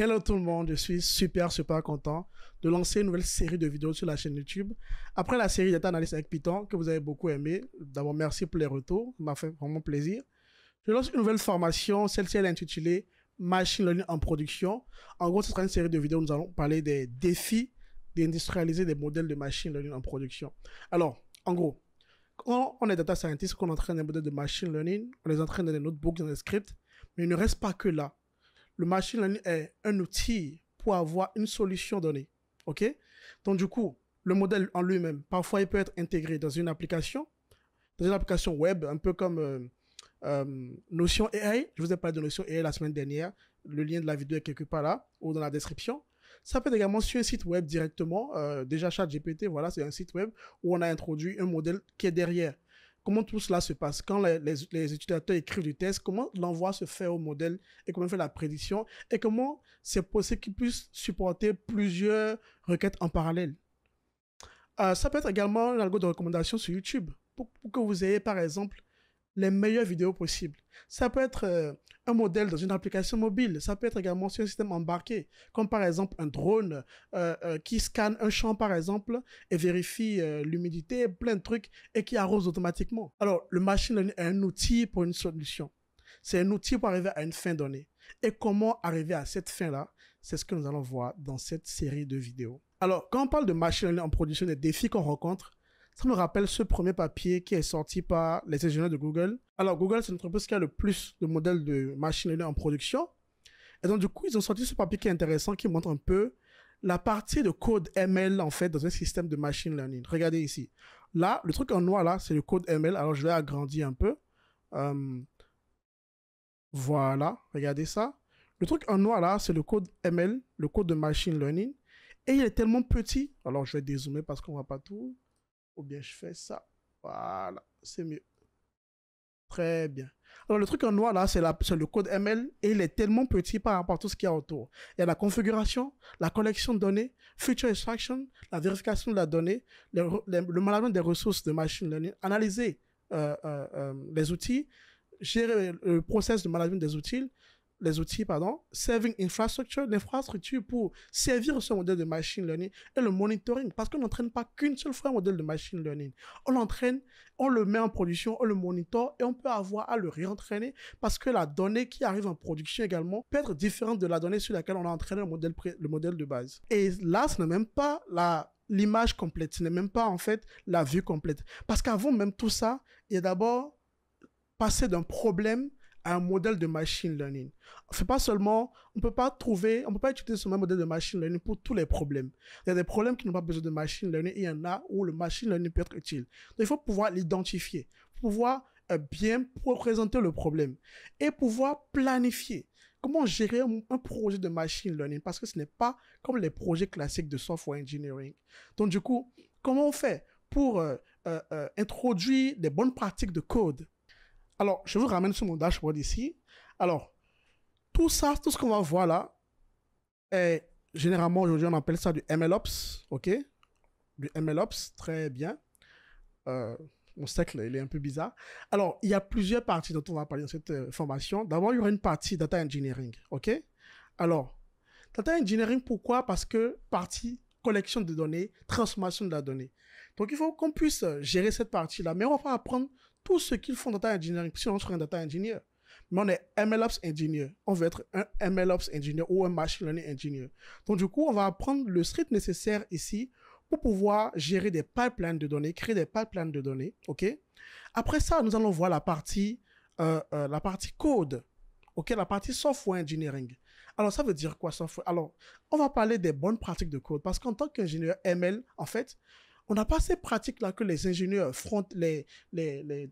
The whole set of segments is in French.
Hello tout le monde, je suis super content de lancer une nouvelle série de vidéos sur la chaîne YouTube. Après la série Data Analyst avec Python que vous avez beaucoup aimé, d'abord merci pour les retours, ça m'a fait vraiment plaisir. Je lance une nouvelle formation, celle-ci elle est intitulée Machine Learning en production. En gros, ce sera une série de vidéos où nous allons parler des défis d'industrialiser des modèles de machine learning en production. Alors, en gros, quand on est data scientist, qu'on entraîne des modèles de machine learning, on les entraîne dans des notebooks, dans des scripts, mais il ne reste pas que là. Le machine learning est un outil pour avoir une solution donnée. OK? Donc, du coup, le modèle en lui-même, parfois, il peut être intégré dans une application web, un peu comme Notion AI. Je vous ai parlé de Notion AI la semaine dernière. Le lien de la vidéo est quelque part là, ou dans la description. Ça peut être également sur un site web directement. Déjà, ChatGPT, voilà, c'est un site web où on a introduit un modèle qui est derrière. Comment tout cela se passe? Quand les utilisateurs écrivent du test, comment l'envoi se fait au modèle et comment on fait la prédiction et comment c'est possible qu'il puisse supporter plusieurs requêtes en parallèle. Ça peut être également un algo de recommandation sur YouTube pour que vous ayez, par exemple, les meilleures vidéos possibles. Ça peut être un modèle dans une application mobile. Ça peut être également sur un système embarqué, comme par exemple un drone qui scanne un champ, par exemple, et vérifie l'humidité, plein de trucs, et qui arrose automatiquement. Alors, le machine learning est un outil pour une solution. C'est un outil pour arriver à une fin donnée. Et comment arriver à cette fin-là, c'est ce que nous allons voir dans cette série de vidéos. Alors, quand on parle de machine learning en production, des défis qu'on rencontre, ça me rappelle ce premier papier qui est sorti par les ingénieurs de Google. Alors, Google, c'est l'entreprise qui a le plus de modèles de machine learning en production. Et donc, du coup, ils ont sorti ce papier qui est intéressant, qui montre un peu la partie de code ML, en fait, dans un système de machine learning. Regardez ici. Là, le truc en noir, là, c'est le code ML. Alors, je vais agrandir un peu. Voilà, regardez ça. Le truc en noir, là, c'est le code ML, le code de machine learning. Et il est tellement petit. Alors, je vais dézoomer parce qu'on ne voit pas tout. Ou bien je fais ça. Voilà, c'est mieux. Très bien. Alors, le truc en noir, là, c'est le code ML et il est tellement petit par rapport à tout ce qu'il y a autour. Il y a la configuration, la collection de données, feature extraction, la vérification de la donnée, le management des ressources de machine learning, analyser les outils, gérer le process de management des outils, serving infrastructure, l'infrastructure pour servir ce modèle de machine learning et le monitoring, parce qu'on n'entraîne pas qu'une seule fois un modèle de machine learning. On l'entraîne, on le met en production, on le monitore et on peut avoir à le réentraîner parce que la donnée qui arrive en production également peut être différente de la donnée sur laquelle on a entraîné le modèle de base. Et là, ce n'est même pas l'image complète, ce n'est même pas en fait la vue complète. Parce qu'avant même tout ça, il y a d'abord passer d'un problème à un modèle de machine learning. C'est pas seulement, on peut pas utiliser ce même modèle de machine learning pour tous les problèmes. Il y a des problèmes qui n'ont pas besoin de machine learning et il y en a où le machine learning peut être utile. Donc il faut pouvoir l'identifier, pouvoir bien représenter le problème et pouvoir planifier. Comment gérer un projet de machine learning parce que ce n'est pas comme les projets classiques de software engineering. Donc du coup, comment on fait pour introduire des bonnes pratiques de code? Alors, je vous ramène sur mon dashboard ici. Alors, tout ça, tout ce qu'on va voir là, est généralement, aujourd'hui, on appelle ça du MLOps, ok? Du MLOps, très bien. Mon cercle, il est un peu bizarre. Alors, il y a plusieurs parties dont on va parler dans cette formation. D'abord, il y aura une partie data engineering, ok? Alors, data engineering, pourquoi? Parce que partie collection de données, transformation de la donnée. Donc, il faut qu'on puisse gérer cette partie-là, mais on va pas apprendre tout ce qu'ils font data engineering, si on est un data engineer. Mais on est MLOps engineer. On veut être un MLOps engineer ou un machine learning engineer. Donc, du coup, on va apprendre le script nécessaire ici pour pouvoir gérer des pipelines de données, créer des pipelines de données, ok? Après ça, nous allons voir la partie code, ok? La partie software engineering. Alors, ça veut dire quoi, software? Alors, on va parler des bonnes pratiques de code parce qu'en tant qu'ingénieur ML, en fait, on n'a pas ces pratiques-là que les ingénieurs les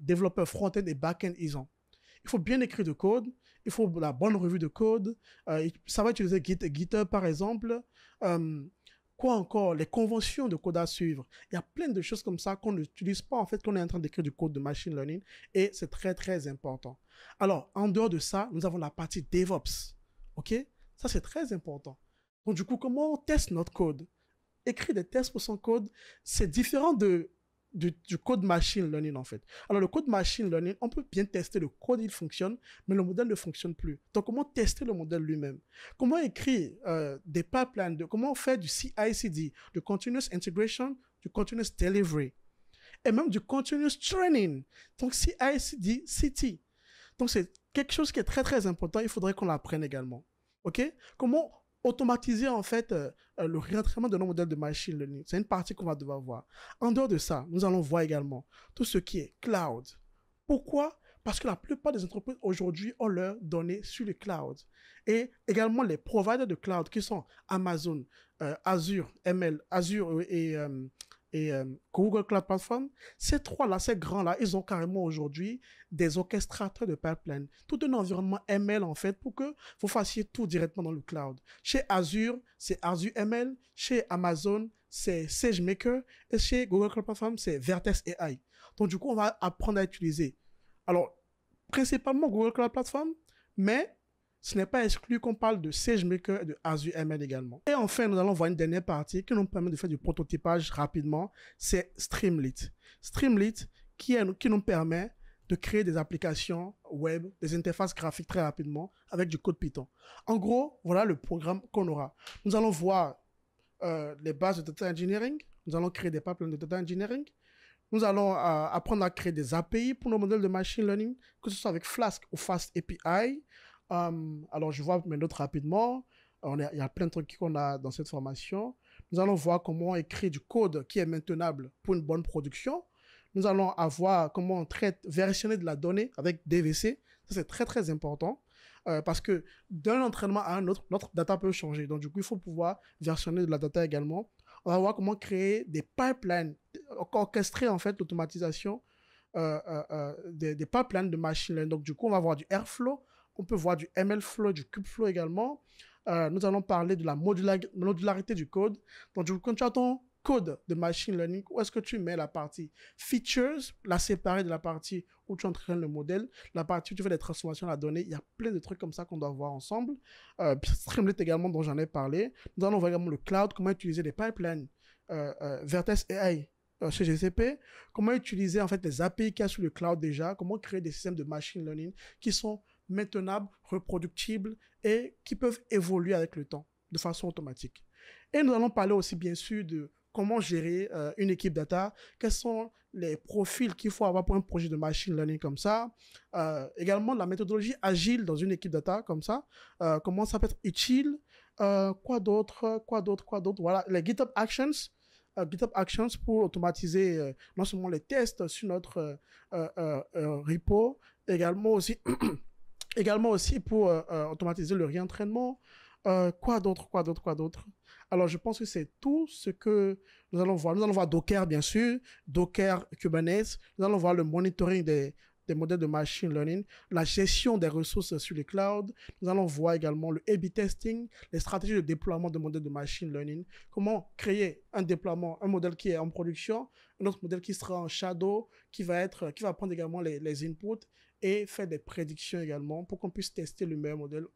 développeurs front-end et back-end, ils ont. Il faut bien écrire de code, il faut la bonne revue de code, ça va utiliser GitHub par exemple, quoi encore, les conventions de code à suivre. Il y a plein de choses comme ça qu'on n'utilise pas en fait, qu'on est en train d'écrire du code de machine learning et c'est très très important. Alors, en dehors de ça, nous avons la partie DevOps, ok? Ça c'est très important. Donc du coup, comment on teste notre code? Écrire des tests pour son code, c'est différent du code machine learning, en fait. Alors, le code machine learning, on peut bien tester le code, il fonctionne, mais le modèle ne fonctionne plus. Donc, comment tester le modèle lui-même? Comment écrire des pipelines, comment faire du CI/CD, du continuous integration, du continuous delivery, et même du continuous training. Donc, CI/CD, CT. Donc, c'est quelque chose qui est très, très important. Il faudrait qu'on l'apprenne également. OK? Comment automatiser, en fait, le réentraînement de nos modèles de machine learning. C'est une partie qu'on va devoir voir. En dehors de ça, nous allons voir également tout ce qui est cloud. Pourquoi? Parce que la plupart des entreprises aujourd'hui ont leurs données sur le cloud. Et également les providers de cloud qui sont Amazon, Azure, ML, Azure et Google Cloud Platform, ces trois-là, ces grands-là, ils ont carrément aujourd'hui des orchestrateurs de pipeline, tout un environnement ML en fait pour que vous fassiez tout directement dans le cloud. Chez Azure, c'est Azure ML, chez Amazon, c'est SageMaker et chez Google Cloud Platform, c'est Vertex AI. Donc du coup, on va apprendre à utiliser. Alors, principalement Google Cloud Platform, mais ce n'est pas exclu qu'on parle de SageMaker et de Azure ML également. Et enfin, nous allons voir une dernière partie qui nous permet de faire du prototypage rapidement, c'est Streamlit. Streamlit qui nous permet de créer des applications web, des interfaces graphiques très rapidement avec du code Python. En gros, voilà le programme qu'on aura. Nous allons voir les bases de data engineering, nous allons créer des pipelines de data engineering, nous allons apprendre à créer des API pour nos modèles de machine learning, que ce soit avec Flask ou Fast API. Alors, je vois mes notes rapidement. Il y a plein de trucs qu'on a dans cette formation. Nous allons voir comment écrire du code qui est maintenable pour une bonne production. Nous allons voir comment on traite, versionner de la donnée avec DVC. Ça, c'est très, très important. Parce que d'un entraînement à un autre, notre data peut changer. Donc, du coup, il faut pouvoir versionner de la data également. On va voir comment créer des pipelines, orchestrer en fait l'automatisation des pipelines de machine learning. Donc, du coup, on va voir du Airflow, on peut voir du MLflow, du Kubeflow également. Nous allons parler de la modularité du code. Donc, du coup, quand tu as ton code de machine learning, où est-ce que tu mets la partie features, la séparer de la partie où tu entraînes le modèle, la partie où tu fais des transformations à la donnée. Il y a plein de trucs comme ça qu'on doit voir ensemble. Streamlit également, dont j'en ai parlé. Nous allons voir également le cloud, comment utiliser les pipelines Vertex AI chez GCP, comment utiliser en fait les API qu'il y a sur le cloud déjà, comment créer des systèmes de machine learning qui sont maintenables, reproductibles et qui peuvent évoluer avec le temps de façon automatique. Et nous allons parler aussi bien sûr de comment gérer une équipe data, quels sont les profils qu'il faut avoir pour un projet de machine learning comme ça, également la méthodologie agile dans une équipe data comme ça, comment ça peut être utile, quoi d'autre, voilà, les GitHub Actions, pour automatiser non seulement les tests sur notre repo, également aussi pour automatiser le réentraînement. Quoi d'autre? Alors, je pense que c'est tout ce que nous allons voir. Nous allons voir Docker, bien sûr, Docker, Kubernetes. Nous allons voir le monitoring des modèles de machine learning, la gestion des ressources sur les clouds. Nous allons voir également le A/B testing, les stratégies de déploiement de modèles de machine learning, comment créer un modèle qui est en production, un autre modèle qui sera en shadow, qui va prendre également les inputs et faire des prédictions également pour qu'on puisse tester le meilleur modèle.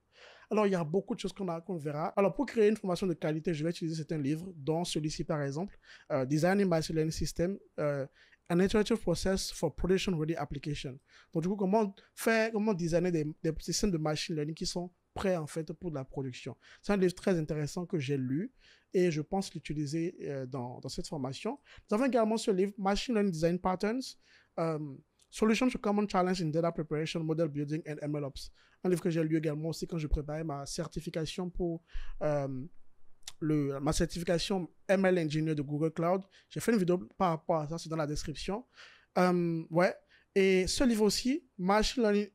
Alors, il y a beaucoup de choses qu'on verra. Alors, pour créer une formation de qualité, je vais utiliser certains livres, dont celui-ci, par exemple, Designing Machine Learning System, An Iterative Process for Production Ready Application. Donc, du coup, comment designer des systèmes de machine learning qui sont prêts, en fait, pour de la production. C'est un livre très intéressant que j'ai lu et je pense l'utiliser dans cette formation. Nous avons également ce livre, Machine Learning Design Patterns, Solutions to Common Challenges in Data Preparation, Model Building and MLOps. Un livre que j'ai lu également aussi quand je préparais ma certification pour ma certification ML Engineer de Google Cloud. J'ai fait une vidéo par rapport à ça, c'est dans la description. Ouais. Et ce livre aussi, Machine Learning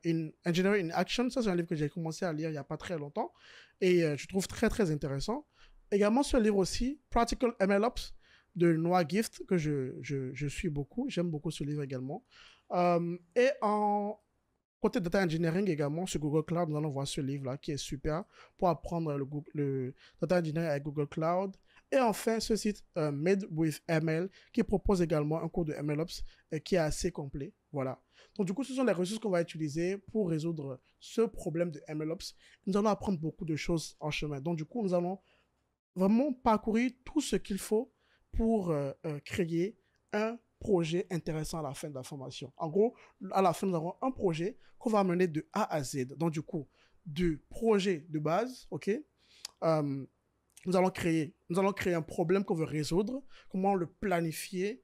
in Engineering in Action, ça c'est un livre que j'ai commencé à lire il n'y a pas très longtemps et je trouve très très intéressant. Également ce livre aussi, Practical MLOps, de Noah Gift, que je suis beaucoup. J'aime beaucoup ce livre également. Et côté data engineering également, sur Google Cloud, nous allons voir ce livre-là qui est super pour apprendre le data engineering avec Google Cloud. Et enfin, ce site Made with ML qui propose également un cours de MLOps qui est assez complet. Voilà. Donc, du coup, ce sont les ressources qu'on va utiliser pour résoudre ce problème de MLOps. Nous allons apprendre beaucoup de choses en chemin. Donc, du coup, nous allons vraiment parcourir tout ce qu'il faut pour créer un projet intéressant à la fin de la formation. En gros, à la fin, nous avons un projet qu'on va mener de A à Z. Donc, du coup, du projet de base, OK, nous allons créer un problème qu'on veut résoudre, comment le planifier,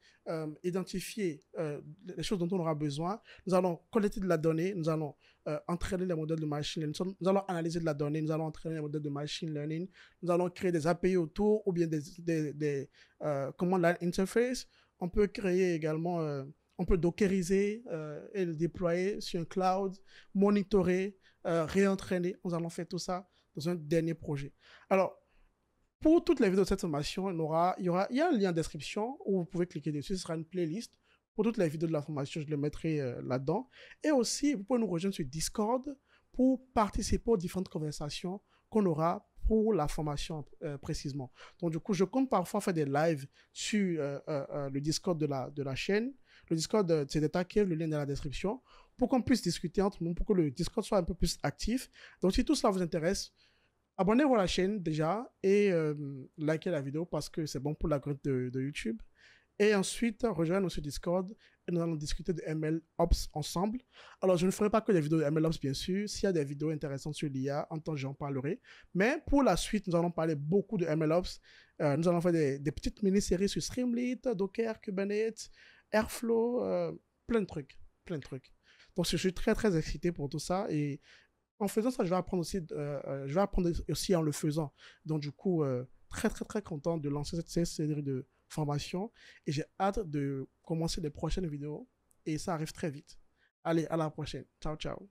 identifier les choses dont on aura besoin. Nous allons collecter de la donnée, nous allons entraîner les modèles de machine learning, nous allons analyser de la donnée, nous allons entraîner les modèles de machine learning, nous allons créer des API autour ou bien des command line interface. On peut créer également, on peut dockeriser et le déployer sur un cloud, monitorer, réentraîner. Nous allons faire tout ça dans un dernier projet. Alors, pour toutes les vidéos de cette formation, il y a un lien en description où vous pouvez cliquer dessus. Ce sera une playlist. Pour toutes les vidéos de la formation, je le mettrai là-dedans. Et aussi, vous pouvez nous rejoindre sur Discord pour participer aux différentes conversations qu'on aura pour la formation précisément. Donc, du coup, je compte parfois faire des lives sur le Discord de la chaîne. Le Discord, c'est Data-Cave, le lien est dans la description, pour qu'on puisse discuter entre nous, pour que le Discord soit un peu plus actif. Donc, si tout cela vous intéresse, abonnez-vous à la chaîne déjà et likez la vidéo parce que c'est bon pour la growth de YouTube. Et ensuite, rejoignez-nous sur Discord et nous allons discuter de MLOps ensemble. Alors, je ne ferai pas que des vidéos de MLOps, bien sûr. S'il y a des vidéos intéressantes sur l'IA, en temps, j'en parlerai. Mais pour la suite, nous allons parler beaucoup de MLOps. Nous allons faire des petites mini-séries sur Streamlit, Docker, Kubernetes, Airflow, plein de trucs. Plein de trucs. Donc, je suis très, très excité pour tout ça. Et en faisant ça, je vais apprendre aussi en le faisant. Donc, du coup, très, très, très content de lancer cette série de formations. Et j'ai hâte de commencer les prochaines vidéos. Et ça arrive très vite. Allez, à la prochaine. Ciao, ciao.